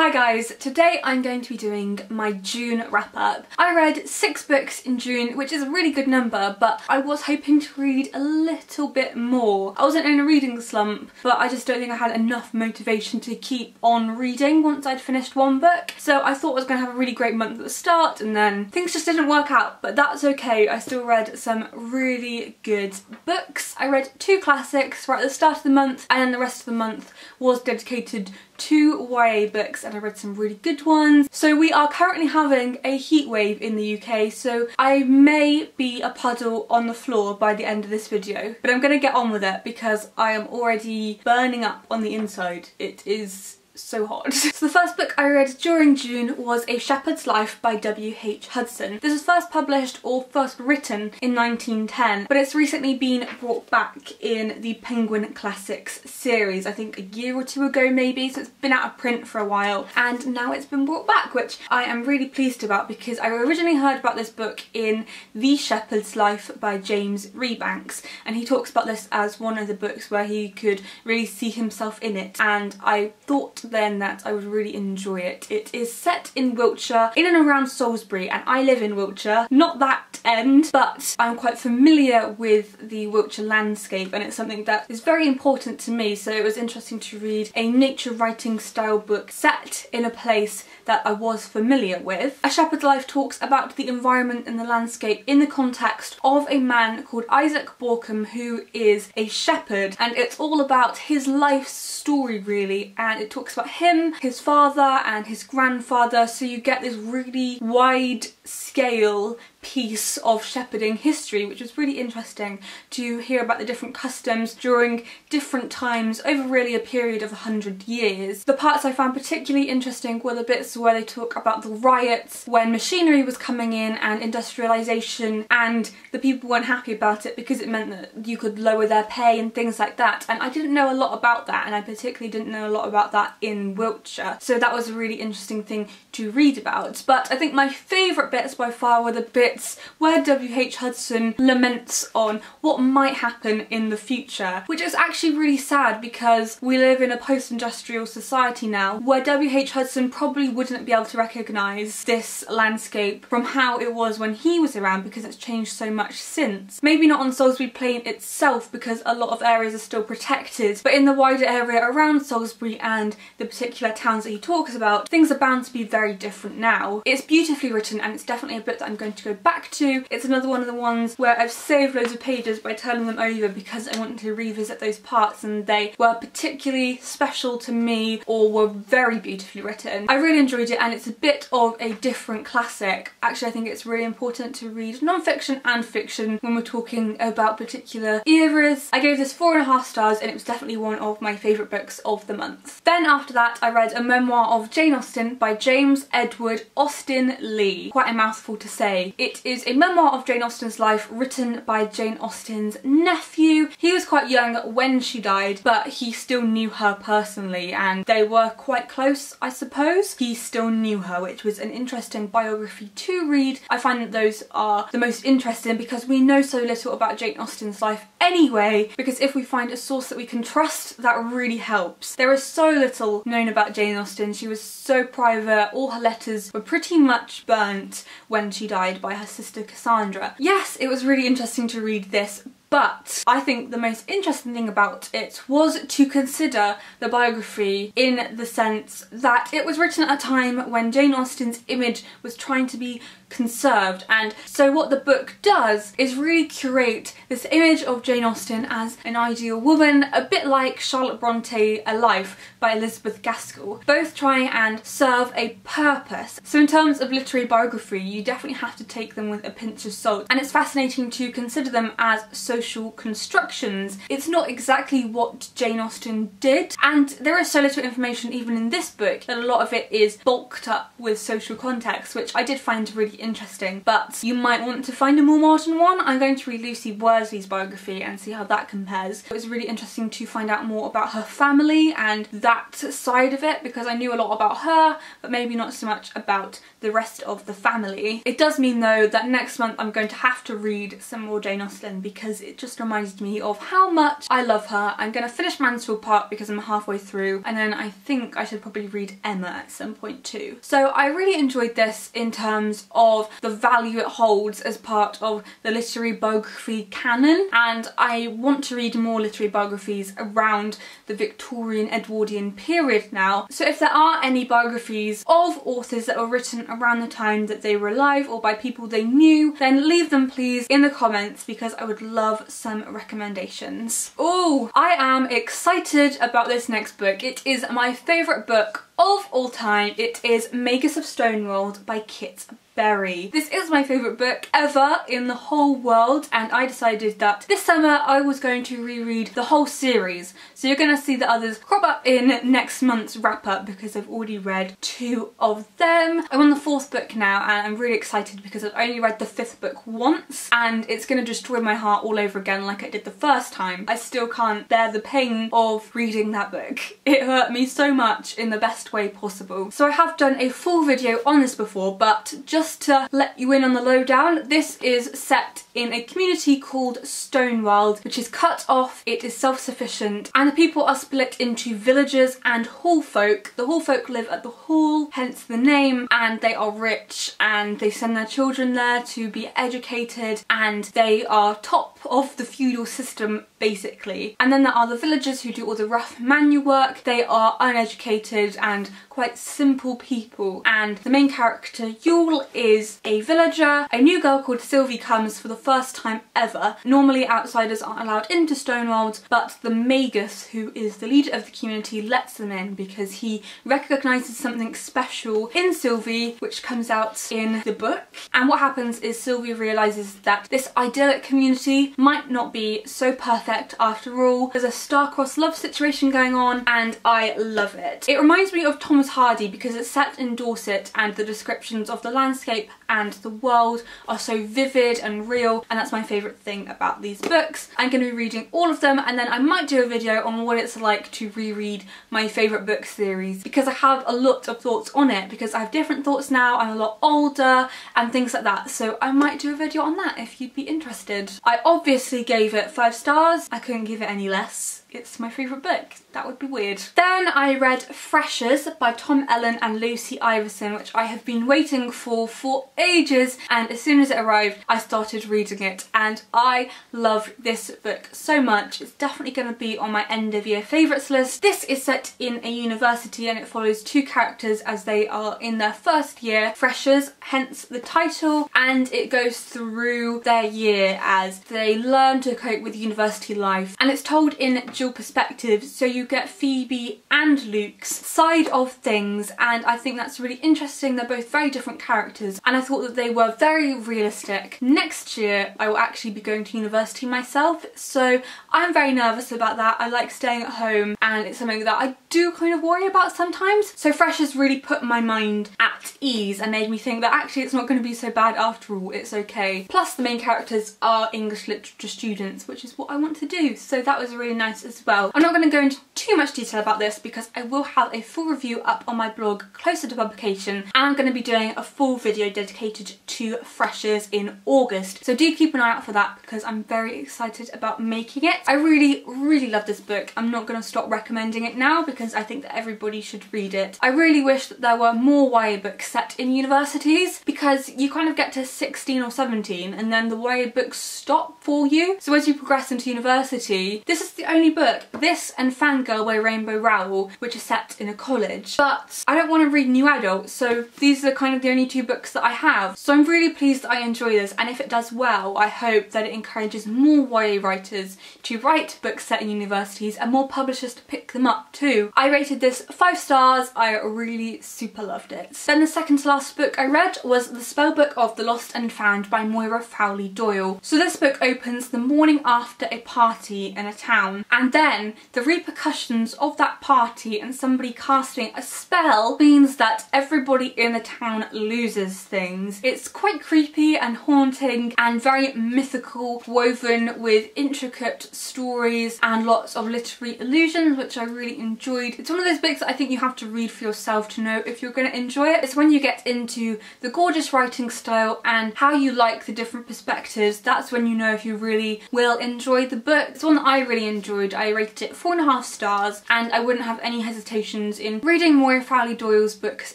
Hi guys, today I'm going to be doing my June wrap up. I read 6 books in June, which is a really good number, but I was hoping to read a little bit more. I wasn't in a reading slump, but I just don't think I had enough motivation to keep on reading once I'd finished one book. So I thought I was going to have a really great month at the start and then things just didn't work out, but that's okay. I still read some really good books. I read 2 classics right at the start of the month, and then the rest of the month was dedicated to YA books, and I read some really good ones. So we are currently having a heat wave in the UK, so I may be a puddle on the floor by the end of this video, but I'm gonna get on with it because I am already burning up on the inside. It is so hot. So the first book I read during June was A Shepherd's Life by W.H. Hudson. This was first published or first written in 1910, but it's recently been brought back in the Penguin Classics series, I think a year or 2 ago maybe, so it's been out of print for a while and now it's been brought back, which I am really pleased about because I originally heard about this book in The Shepherd's Life by James Rebanks, and he talks about this as one of the books where he could really see himself in it, and I thought then that I would really enjoy it. It is set in Wiltshire, in and around Salisbury, and I live in Wiltshire. Not that end, but I'm quite familiar with the Wiltshire landscape and it's something that is very important to me, so it was interesting to read a nature writing style book set in a place that I was familiar with. A Shepherd's Life talks about the environment and the landscape in the context of a man called Isaac Borkham who is a shepherd, and it's all about his life's story really, and it talks about him, his father and his grandfather, so you get this really wide scale piece of shepherding history, which was really interesting to hear about the different customs during different times over really a period of 100 years. The parts I found particularly interesting were the bits where they talk about the riots when machinery was coming in and industrialisation, and the people weren't happy about it because it meant that you could lower their pay and things like that, and I didn't know a lot about that, and I particularly didn't know a lot about that in Wiltshire, so that was a really interesting thing to read about. But I think my favourite bits by far were the bits where W.H. Hudson laments on what might happen in the future, which is actually really sad because we live in a post-industrial society now where W.H. Hudson probably wouldn't be able to recognise this landscape from how it was when he was around because it's changed so much since. Maybe not on Salisbury Plain itself because a lot of areas are still protected, but in the wider area around Salisbury and the particular towns that he talks about, things are bound to be very different now. It's beautifully written and it's definitely a book that I'm going to go back to. It's another one of the ones where I've saved loads of pages by turning them over because I wanted to revisit those parts and they were particularly special to me or were very beautifully written. I really enjoyed it and it's a bit of a different classic. Actually, I think it's really important to read non-fiction and fiction when we're talking about particular eras. I gave this 4.5 stars and it was definitely one of my favourite books of the month. Then after that I read a memoir of Jane Austen by James Edward Austen Lee. Quite a mouthful to say. It is a memoir of Jane Austen's life written by Jane Austen's nephew. He was quite young when she died, but he still knew her personally and they were quite close, I suppose. He still knew her, which was an interesting biography to read. I find that those are the most interesting because we know so little about Jane Austen's life anyway, because if we find a source that we can trust, that really helps. There is so little known about Jane Austen. She was so private. All her letters were pretty much burnt when she died by her sister Cassandra. Yes, it was really interesting to read this, but I think the most interesting thing about it was to consider the biography in the sense that it was written at a time when Jane Austen's image was trying to be conserved, and so what the book does is really curate this image of Jane Austen as an ideal woman, a bit like Charlotte Bronte A Life by Elizabeth Gaskell, both trying and serve a purpose. So in terms of literary biography, you definitely have to take them with a pinch of salt, and it's fascinating to consider them as social constructions. It's not exactly what Jane Austen did, and there is so little information even in this book that a lot of it is bulked up with social context, which I did find really interesting, but you might want to find a more modern one. I'm going to read Lucy Worsley's biography and see how that compares. It was really interesting to find out more about her family and that side of it because I knew a lot about her, but maybe not so much about the rest of the family. It does mean though that next month I'm going to have to read some more Jane Austen because it just reminded me of how much I love her. I'm going to finish Mansfield Park because I'm halfway through, and then I think I should probably read Emma at some point too. So I really enjoyed this in terms of the value it holds as part of the literary biography canon, and I want to read more literary biographies around the Victorian Edwardian period now. So if there are any biographies of authors that were written around the time that they were alive or by people they knew, then leave them please in the comments because I would love some recommendations. Oh, I am excited about this next book. It is my favourite book of all time. It is Magus of Stoneworld by Kit Berry. This is my favourite book ever in the whole world, and I decided that this summer I was going to reread the whole series. So you're going to see the others crop up in next month's wrap up because I've already read 2 of them. I'm on the 4th book now and I'm really excited because I've only read the 5th book once and it's going to destroy my heart all over again like I did the first time. I still can't bear the pain of reading that book. It hurt me so much in the best way possible. So I have done a full video on this before, but just to let you in on the lowdown, this is set in a community called Stoneworld, which is cut off, it is self-sufficient, and the people are split into villagers and hall folk. The hall folk live at the hall, hence the name, and they are rich and they send their children there to be educated, and they are top of the feudal system basically. And then there are the villagers who do all the rough manual work. They are uneducated and quite simple people, and the main character Yule is a villager. A new girl called Sylvie comes for the first time ever. Normally outsiders aren't allowed into Stoneworld, but the Magus, who is the leader of the community, lets them in because he recognises something special in Sylvie, which comes out in the book. And what happens is Sylvie realises that this idyllic community might not be so perfect after all. There's a star-crossed love situation going on and I love it. It reminds me of Thomas Hardy because it's set in Dorset and the descriptions of the landscape and the world are so vivid and real, and that's my favourite thing about these books. I'm going to be reading all of them and then I might do a video on what it's like to reread my favourite book series because I have a lot of thoughts on it because I have different thoughts now, I'm a lot older and things like that, so I might do a video on that if you'd be interested. I obviously gave it 5 stars, I couldn't give it any less. It's my favourite book. That would be weird. Then I read Freshers by Tom Ellen and Lucy Iverson, which I have been waiting for ages, and as soon as it arrived I started reading it and I loved this book so much. It's definitely going to be on my end of year favourites list. This is set in a university and it follows 2 characters as they are in their first year, freshers, hence the title, and it goes through their year as they learn to cope with university life, and it's told in dual perspectives, so you get Phoebe and Luke's side of things, and I think that's really interesting. They're both very different characters and I thought that they were very realistic. Next year I will actually be going to university myself, so I'm very nervous about that. I like staying at home and it's something that I do kind of worry about sometimes, so Freshers really put my mind at ease and made me think that actually it's not going to be so bad after all, it's okay. Plus the main characters are English literature students, which is what I want to do, so that was really nice as well. I'm not going to go into too much detail about this because I will have a full review up on my blog closer to publication, and I'm going to be doing a full video dedicated to Freshers in August, so do keep an eye out for that because I'm very excited about making it. I really love this book. I'm not going to stop recommending it now because I think that everybody should read it. I really wish that there were more YA books set in universities because you kind of get to 16 or 17 and then the YA books stop for you. So as you progress into university, this is the only book, this and Fangirl by Rainbow Rowell, which is set in a college. But I don't want to read new adult, so these are kind of the only 2 books that I have. So I'm really pleased that I enjoy this, and if it does well, I hope that it encourages more YA writers to write books set in universities and more publishers to pick them up too. I rated this 5 stars, I really super loved it. Then the second to last book I read was The Spellbook of the Lost and Found by Moira Fowley-Doyle. So this book opens the morning after a party in a town, and then the repercussions of that party and somebody casting a spell means that everybody in the town loses things. It's quite creepy and haunting and very mythical, woven with intricate stories and lots of literary allusions, which I really enjoyed. It's one of those books that I think you have to read for yourself to know if you're going to enjoy it. it's when you get into the gorgeous writing style and how you like the different perspectives, that's when you know if you really will enjoy the book. It's one that I really enjoyed. I rated it 4.5 stars, and I wouldn't have any hesitations in reading more Fowley-Doyle's books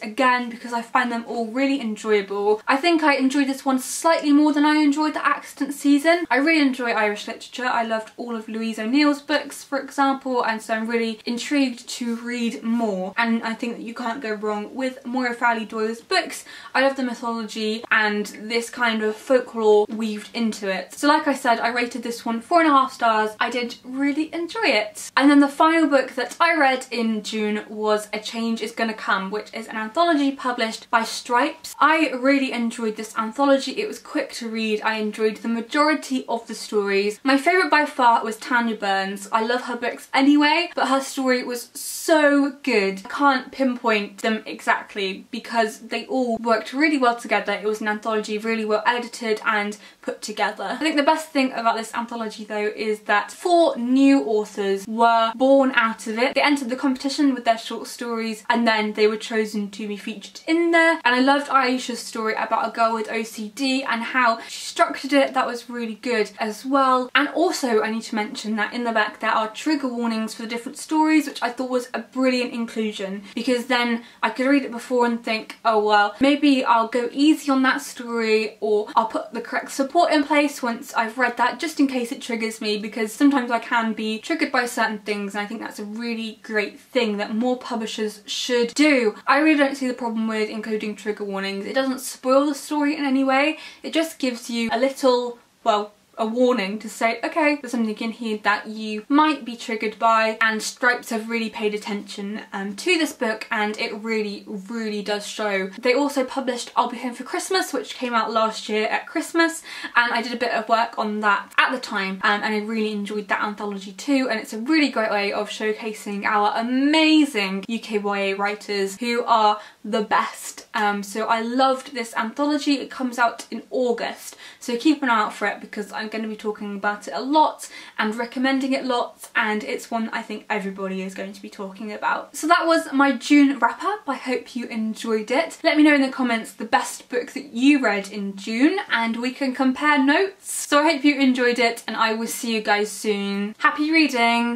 again because I find them all really enjoyable. I think I enjoyed this one slightly more than I enjoyed The Accident Season. I really enjoy Irish literature. I loved all of Louise O'Neill's books, for example, and so I'm really intrigued to read more, and I think that you can't go wrong with more of Fowley-Doyle's books. I love the mythology and this kind of folklore weaved into it. So like I said, I rated this one 4.5 stars. I did really enjoy it. And then the final book that I read in June was A Change Is Gonna Come, which is an anthology published by Stripes. I really enjoyed this anthology. It was quick to read. I enjoyed the majority of the stories. My favourite by far was Tanya Burns. I love her books anyway, but her story was so good. I can't pinpoint them exactly because they all worked really well together. It was an anthology really well edited and put together. I think the best thing about this anthology though is that 4 new authors were born out of it. They entered the competition with their short stories and then they were chosen to be featured in there. And I loved Aisha's story about a girl with OCD and how she structured it. That was really good as well. And also I need to mention that in the back there are trigger warnings for the different stories, which I thought was a brilliant inclusion, because then I could read it before and think, oh well, maybe I'll go easy on that story, or I'll put the correct support in place once I've read that, just in case it triggers me, because sometimes I can be triggered by certain things, and I think that's a really great thing that more publishers should do. I really don't see the problem with including trigger warnings. It doesn't spoil the story in any way. It just gives you a little, well, a warning to say, okay, there's something in here that you might be triggered by, and Stripes have really paid attention to this book, and it really does show. They also published I'll Be Home for Christmas, which came out last year at Christmas, and I did a bit of work on that at the time, and I really enjoyed that anthology too, and it's a really great way of showcasing our amazing UK YA writers who are the best. So I loved this anthology. It comes out in August, so keep an eye out for it because I'm going to be talking about it a lot and recommending it lots, and it's one I think everybody is going to be talking about. So that was my June wrap up. I hope you enjoyed it. Let me know in the comments the best book that you read in June and we can compare notes. So I hope you enjoyed it, and I will see you guys soon. Happy reading!